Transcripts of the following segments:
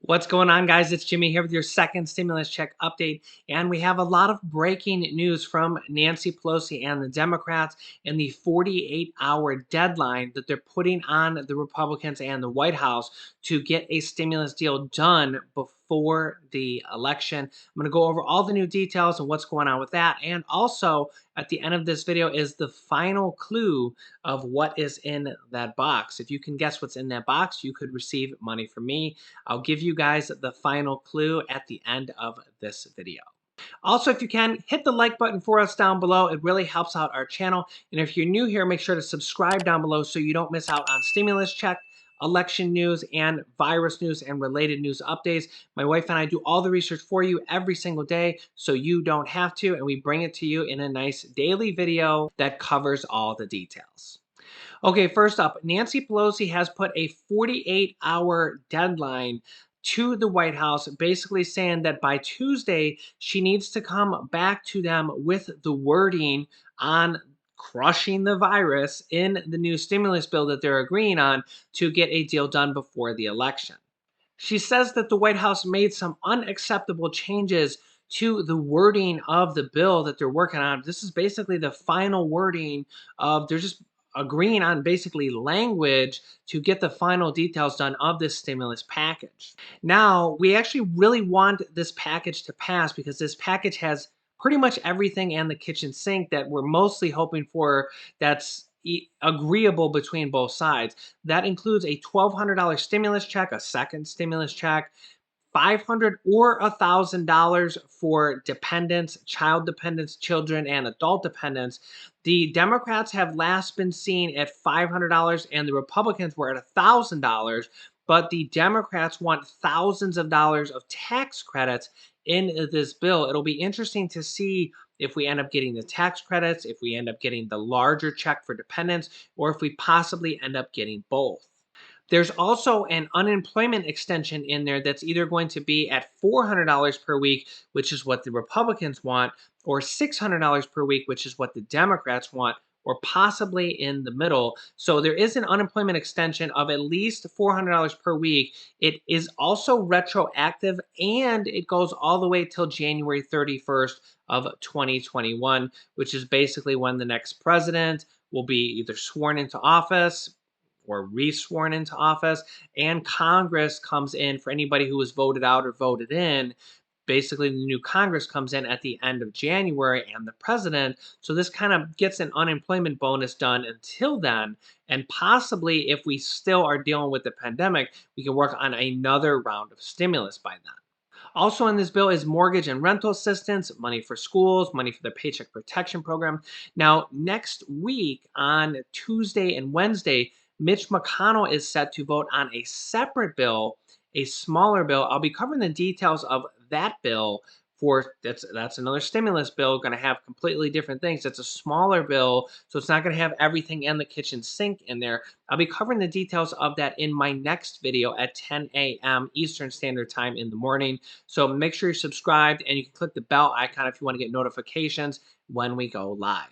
What's going on, guys? It's Jimmy here with your second stimulus check update. And we have a lot of breaking news from Nancy Pelosi and the Democrats and the 48-hour deadline that they're putting on the Republicans and the White House to get a stimulus deal done before the election. I'm going to go over all the new details and what's going on with that. And also, at the end of this video is the final clue of what is in that box. If you can guess what's in that box, you could receive money from me. I'll give you guys the final clue at the end of this video. Also, if you can, hit the like button for us down below. It really helps out our channel. And if you're new here, make sure to subscribe down below so you don't miss out on stimulus check, election news, and virus news and related news updates. My wife and I do all the research for you every single day so you don't have to, and we bring it to you in a nice daily video that covers all the details. Okay, first up, Nancy Pelosi has put a 48-hour deadline to the White House, basically saying that by Tuesday, she needs to come back to them with the wording on crushing the virus in the new stimulus bill that they're agreeing on to get a deal done before the election. She says that the White House made some unacceptable changes to the wording of the bill that they're working on. This is basically the final wording of they're just agreeing on basically language to get the final details done of this stimulus package. Now, we actually really want this package to pass because this package has pretty much everything and the kitchen sink that we're mostly hoping for that's agreeable between both sides. That includes a $1,200 stimulus check, a second stimulus check, $500 or $1,000 for dependents, child dependents, children, and adult dependents. The Democrats have last been seen at $500 and the Republicans were at $1,000, but the Democrats want thousands of dollars of tax credits in this bill. It'll be interesting to see if we end up getting the tax credits, if we end up getting the larger check for dependents, or if we possibly end up getting both. There's also an unemployment extension in there that's either going to be at $400 per week, which is what the Republicans want, or $600 per week, which is what the Democrats want, or possibly in the middle. So there is an unemployment extension of at least $400 per week. It is also retroactive and it goes all the way till January 31st of 2021, which is basically when the next president will be either sworn into office or re-sworn into office, and Congress comes in for anybody who was voted out or voted in. Basically, the new Congress comes in at the end of January and the president. So this kind of gets an unemployment bonus done until then. And possibly, if we still are dealing with the pandemic, we can work on another round of stimulus by then. Also in this bill is mortgage and rental assistance, money for schools, money for the Paycheck Protection Program. Now, next week on Tuesday and Wednesday, Mitch McConnell is set to vote on a separate bill, a smaller bill. I'll be covering the details of that bill for that's another stimulus bill, going to have completely different things. It's a smaller bill, so it's not going to have everything in the kitchen sink in there. I'll be covering the details of that in my next video at 10 a.m. Eastern Standard Time in the morning. So make sure you're subscribed and you can click the bell icon if you want to get notifications when we go live.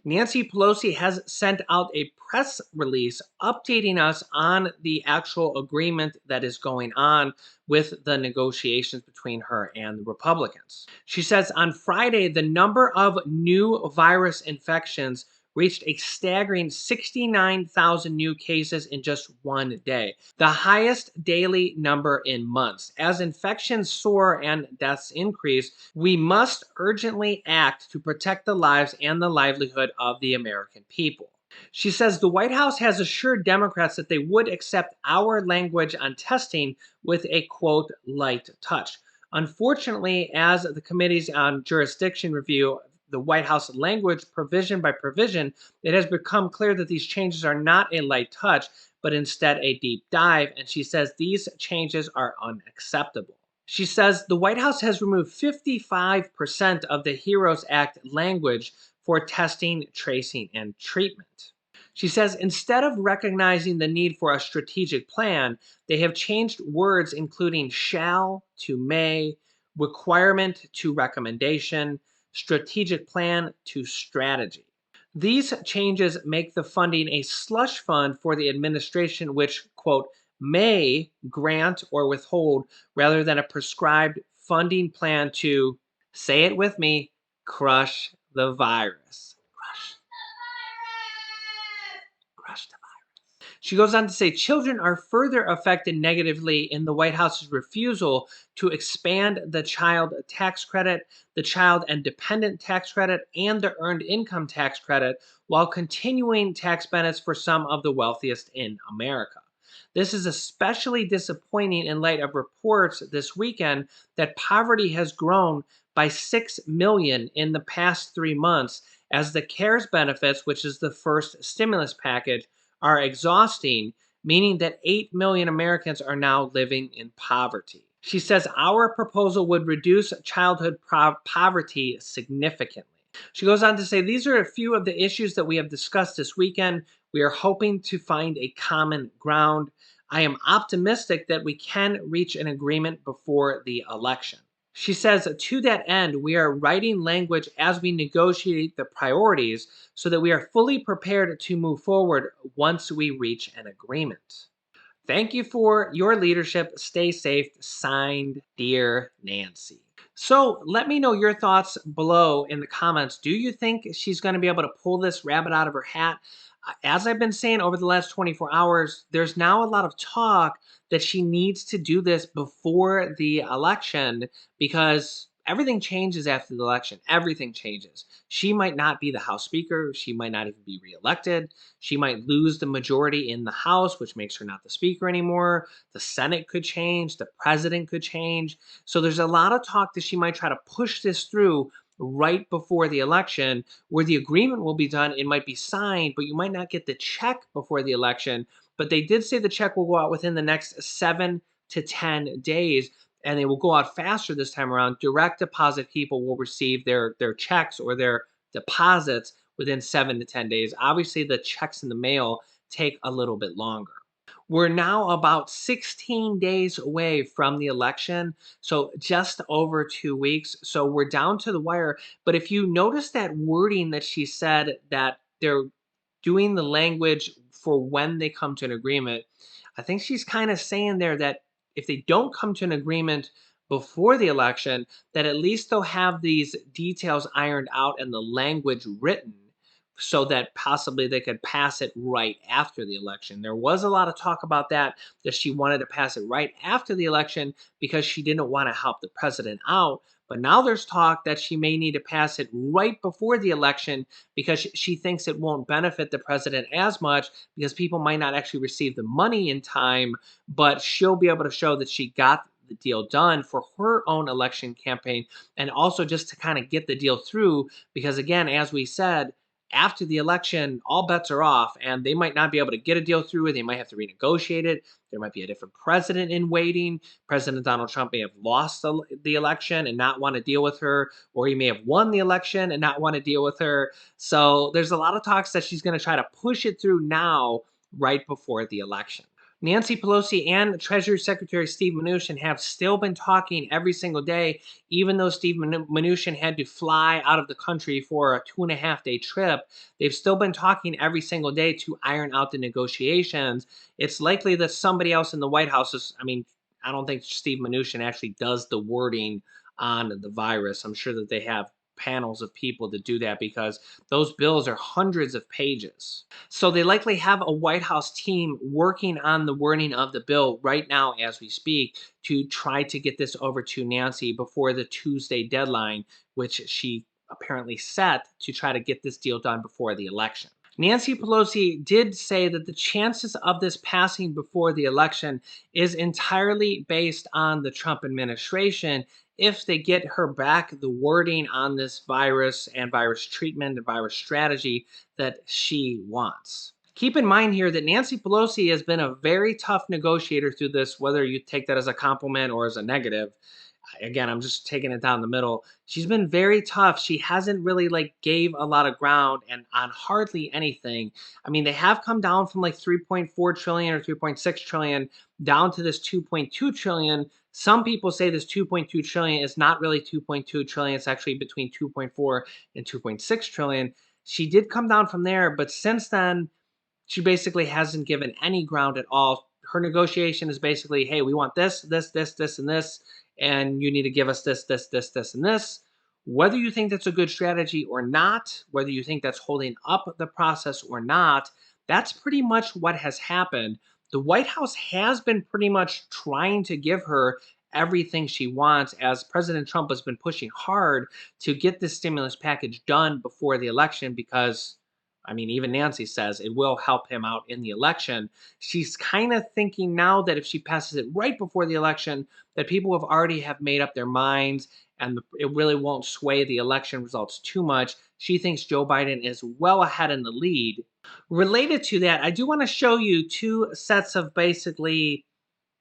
Nancy Pelosi has sent out a press release updating us on the actual agreement that is going on with the negotiations between her and the Republicans. She says on Friday, the number of new virus infections reached a staggering 69,000 new cases in just one day, the highest daily number in months. As infections soar and deaths increase, we must urgently act to protect the lives and the livelihood of the American people. She says the White House has assured Democrats that they would accept our language on testing with a, quote, light touch. Unfortunately, as the committees on jurisdiction review the White House language provision by provision, it has become clear that these changes are not a light touch, but instead a deep dive, and she says these changes are unacceptable. She says the White House has removed 55% of the HEROES Act language for testing, tracing, and treatment. She says instead of recognizing the need for a strategic plan, they have changed words including shall to may, requirement to recommendation, strategic plan to strategy. These changes make the funding a slush fund for the administration, which, quote, may grant or withhold rather than a prescribed funding plan to, say it with me, crush the virus. Crush the virus. She goes on to say children are further affected negatively in the White House's refusal to expand the child tax credit, the child and dependent tax credit, and the earned income tax credit, while continuing tax benefits for some of the wealthiest in America. This is especially disappointing in light of reports this weekend that poverty has grown by 6 million in the past 3 months as the CARES benefits, which is the first stimulus package, are exhausting, meaning that 8 million Americans are now living in poverty. She says our proposal would reduce childhood poverty significantly. She goes on to say these are a few of the issues that we have discussed this weekend. We are hoping to find a common ground. I am optimistic that we can reach an agreement before the election. She says, to that end, we are writing language as we negotiate the priorities so that we are fully prepared to move forward once we reach an agreement. Thank you for your leadership. Stay safe. Signed, Dear Nancy. So let me know your thoughts below in the comments. Do you think she's going to be able to pull this rabbit out of her hat? As I've been saying over the last 24 hours, there's now a lot of talk that she needs to do this before the election because everything changes after the election. Everything changes. She might not be the House Speaker. She might not even be reelected. She might lose the majority in the House, which makes her not the Speaker anymore. The Senate could change. The President could change. So there's a lot of talk that she might try to push this through right before the election, where the agreement will be done. It might be signed, but you might not get the check before the election. But they did say the check will go out within the next 7 to 10 days, and they will go out faster this time around. Direct deposit people will receive their checks or their deposits within 7 to 10 days. Obviously, the checks in the mail take a little bit longer. We're now about 16 days away from the election, so just over 2 weeks. So we're down to the wire. But if you notice that wording that she said that they're doing the language for when they come to an agreement, I think she's kind of saying there that if they don't come to an agreement before the election, that at least they'll have these details ironed out and the language written so that possibly they could pass it right after the election. There was a lot of talk about that she wanted to pass it right after the election because she didn't want to help the president out. But now there's talk that she may need to pass it right before the election because she thinks it won't benefit the president as much because people might not actually receive the money in time, but she'll be able to show that she got the deal done for her own election campaign and also just to kind of get the deal through because, again, as we said, after the election, all bets are off, and they might not be able to get a deal through. They might have to renegotiate it. There might be a different president in waiting. President Donald Trump may have lost the election and not want to deal with her, or he may have won the election and not want to deal with her. So there's a lot of talks that she's going to try to push it through now, right before the election. Nancy Pelosi and Treasury Secretary Steve Mnuchin have still been talking every single day, even though Steve Mnuchin had to fly out of the country for a 2.5 day trip. They've still been talking every single day to iron out the negotiations. It's likely that somebody else in the White House I don't think Steve Mnuchin actually does the wording on the virus. I'm sure that they have panels of people to do that because those bills are hundreds of pages. So they likely have a White House team working on the wording of the bill right now as we speak to try to get this over to Nancy before the Tuesday deadline, which she apparently set to try to get this deal done before the election. Nancy Pelosi did say that the chances of this passing before the election is entirely based on the Trump administration if they get her back the wording on this virus and virus treatment and virus strategy that she wants. Keep in mind here that Nancy Pelosi has been a very tough negotiator through this, whether you take that as a compliment or as a negative. Again, I'm just taking it down the middle. She's been very tough. She hasn't really gave a lot of ground and on hardly anything. I mean, they have come down from 3.4 trillion or 3.6 trillion down to this 2.2 trillion. Some people say this 2.2 trillion is not really 2.2 trillion. It's actually between 2.4 and 2.6 trillion. She did come down from there, but since then, she basically hasn't given any ground at all. her negotiation is basically, hey, we want this, this, this, this, and this, and you need to give us this, this, this, this, and this. Whether you think that's a good strategy or not, whether you think that's holding up the process or not, that's pretty much what has happened. The White House has been pretty much trying to give her everything she wants, as President Trump has been pushing hard to get this stimulus package done before the election because, I mean, even Nancy says it will help him out in the election. She's kind of thinking now that if she passes it right before the election, that people have made up their minds and it really won't sway the election results too much. She thinks Joe Biden is well ahead in the lead. Related to that, I do want to show you two sets of basically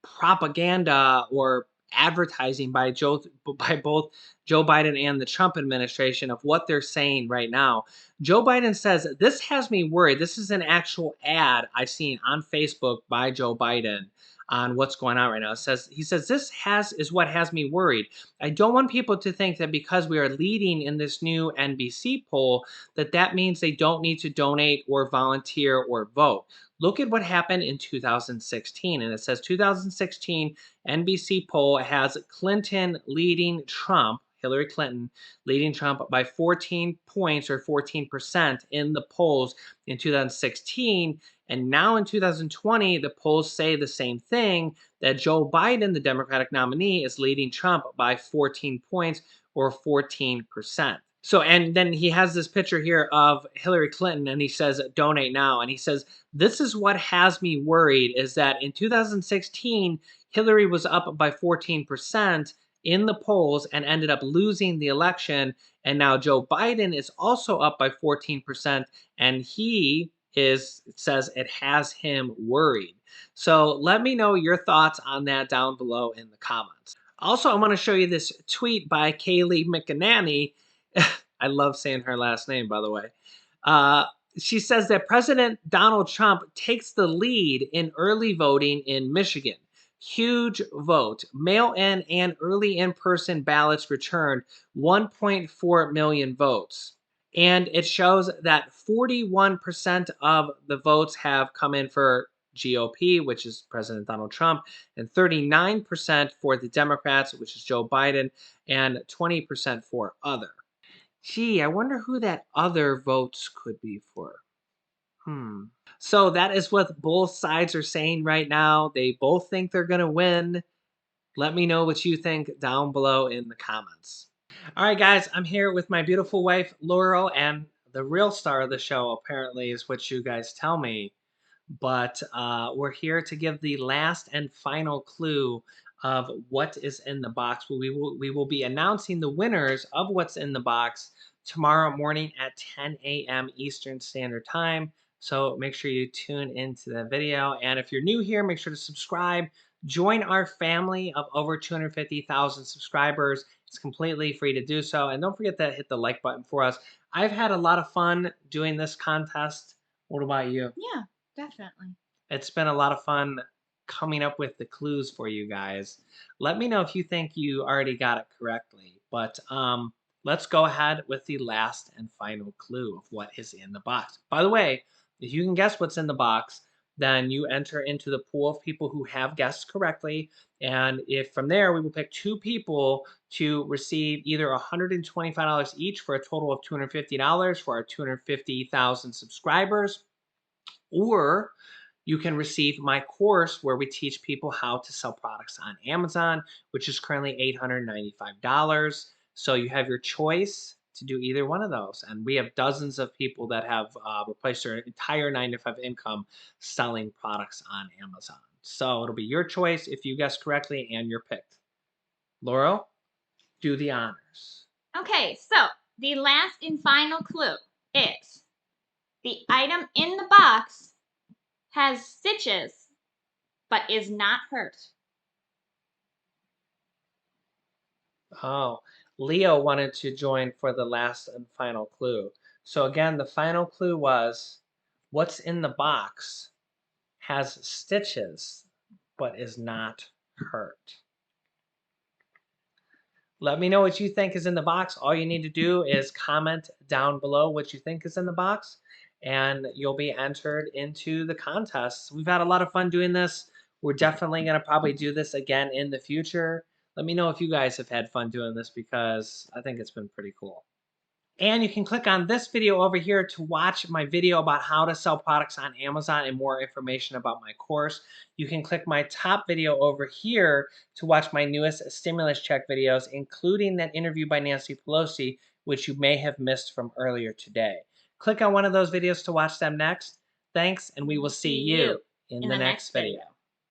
propaganda or advertising by both Joe Biden and the Trump administration of what they're saying right now. Joe Biden says, "This has me worried." This is an actual ad I've seen on Facebook by Joe Biden on what's going on right now. He says this has is what has me worried. I don't want people to think that because we are leading in this new NBC poll that means they don't need to donate or volunteer or vote. Look at what happened in 2016. And it says 2016 NBC poll has Hillary Clinton leading Trump by 14 points or 14% in the polls in 2016. And now in 2020, the polls say the same thing, that Joe Biden, the Democratic nominee, is leading Trump by 14 points or 14%. So, and then he has this picture here of Hillary Clinton and he says, donate now. And he says, this is what has me worried is that in 2016, Hillary was up by 14% in the polls and ended up losing the election. And now Joe Biden is also up by 14%. And says it has him worried. So let me know your thoughts on that down below in the comments. Also, I want to show you this tweet by Kayleigh McEnany. I love saying her last name, by the way. She says that President Donald Trump takes the lead in early voting in Michigan. Huge vote. Mail-in and early in-person ballots returned 1.4 million votes. And it shows that 41% of the votes have come in for GOP, which is President Donald Trump, and 39% for the Democrats, which is Joe Biden, and 20% for other. Gee, I wonder who that other votes could be for. So that is what both sides are saying right now. They both think they're going to win. Let me know what you think down below in the comments. All right, guys, I'm here with my beautiful wife, Laurel, and the real star of the show, apparently, is what you guys tell me. But we're here to give the last and final clue of what is in the box. We will be announcing the winners of what's in the box tomorrow morning at 10 a.m. Eastern Standard Time. So make sure you tune into the video. And if you're new here, make sure to subscribe. Join our family of over 250,000 subscribers. It's completely free to do so. And don't forget to hit the like button for us. I've had a lot of fun doing this contest. What about you? Yeah, definitely. It's been a lot of fun coming up with the clues for you guys. Let me know if you think you already got it correctly. But let's go ahead with the last and final clue of what is in the box. By the way, if you can guess what's in the box, then you enter into the pool of people who have guessed correctly. And if from there, we will pick two people to receive either $125 each for a total of $250 for our 250,000 subscribers, or you can receive my course where we teach people how to sell products on Amazon, which is currently $895. So you have your choice to do either one of those. And we have dozens of people that have replaced their entire 9 to 5 income selling products on Amazon. So it'll be your choice if you guess correctly and you're picked. Laurel, do the honors. Okay, so the last and final clue is the item in the box has stitches but is not hurt. Oh, Leo wanted to join for the last and final clue. So again, the final clue was what's in the box has stitches but is not hurt. Let me know what you think is in the box. All you need to do is comment down below what you think is in the box, and you'll be entered into the contest. We've had a lot of fun doing this. We're definitely going to probably do this again in the future. Let me know if you guys have had fun doing this because I think it's been pretty cool. And you can click on this video over here to watch my video about how to sell products on Amazon and more information about my course. You can click my top video over here to watch my newest stimulus check videos, including that interview by Nancy Pelosi, which you may have missed from earlier today. Click on one of those videos to watch them next. Thanks, and we will see you in the next video.